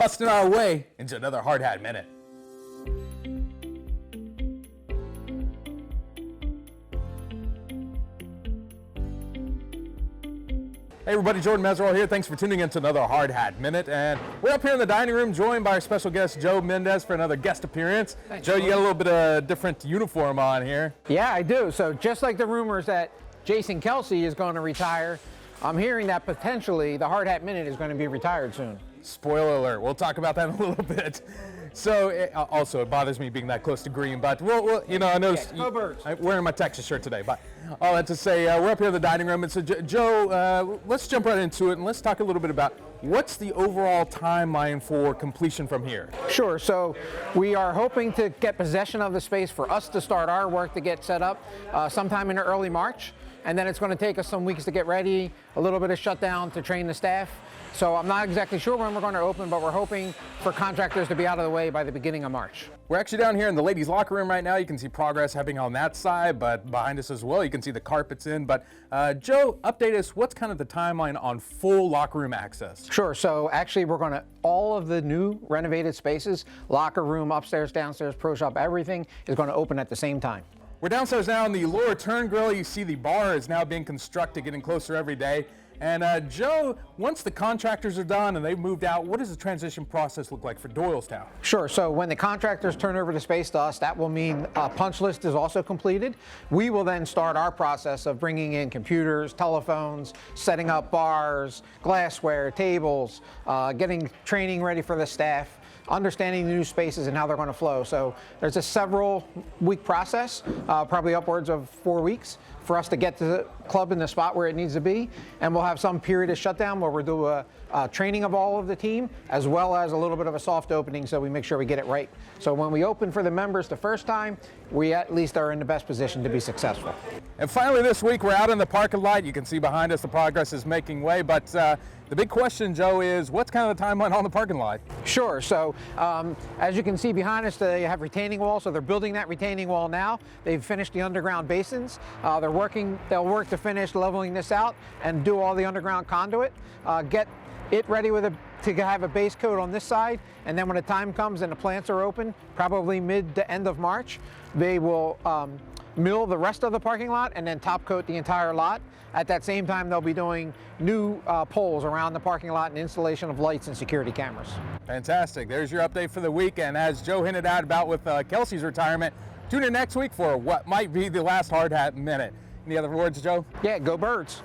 busting our way into another Hard Hat Minute. Hey everybody, Jordan Meserole here. Thanks for tuning in to another Hard Hat Minute. And we're up here in the dining room joined by our special guest, Joe Mendez, for another guest appearance. Thanks, Joe, you got a little bit of different uniform on here. Yeah, I do. So just like the rumors that Jason Kelsey is going to retire, I'm hearing that potentially the Hard Hat Minute is going to be retired soon. Spoiler alert. We'll talk about that in a little bit. So it bothers me being that close to green, but we'll you know, I know I'm wearing my Texas shirt today, but all that to say, we're up here in the dining room. And so Joe, let's jump right into it and let's talk a little bit about what's the overall timeline for completion from here. Sure. So we are hoping to get possession of the space for us to start our work to get set up sometime in early March. And then it's going to take us some weeks to get ready, a little bit of shutdown to train the staff. So I'm not exactly sure when we're going to open, but we're hoping for contractors to be out of the way by the beginning of March. We're actually down here in the ladies' locker room right now. You can see progress happening on that side, but behind us as well, you can see the carpets in. But Joe, update us, what's kind of the timeline on full locker room access? Sure, so actually we're going to, all of the new renovated spaces, locker room, upstairs, downstairs, pro shop, everything is going to open at the same time. We're downstairs now in the lower turn grill. You see the bar is now being constructed, getting closer every day. And Joe, once the contractors are done and they've moved out, what does the transition process look like for Doylestown? Sure, so when the contractors turn over the space to us, that will mean a punch list is also completed. We will then start our process of bringing in computers, telephones, setting up bars, glassware, tables, getting training ready for the staff, understanding the new spaces and how they're going to flow. So there's a several week process, probably upwards of 4 weeks, for us to get the club in the spot where it needs to be. And we'll have some period of shutdown where we'll do a training of all of the team, as well as a little bit of a soft opening so we make sure we get it right. So when we open for the members the first time, we at least are in the best position to be successful. And finally this week, we're out in the parking lot. You can see behind us the progress is making way, but the big question, Joe, is what's kind of the timeline on the parking lot? Sure. So as you can see behind us, they have retaining walls. So they're building that retaining wall now. They've finished the underground basins. They'll work to finish leveling this out and do all the underground conduit. Get it ready to have a base coat on this side. And then when the time comes and the plants are open, probably mid to end of March, they will mill the rest of the parking lot and then top coat the entire lot. At that same time, they'll be doing new poles around the parking lot and installation of lights and security cameras. Fantastic. There's your update for the week. And as Joe hinted out about with Kelsey's retirement, tune in next week for what might be the last Hard Hat Minute. Any other words, Joe? Yeah, go Birds.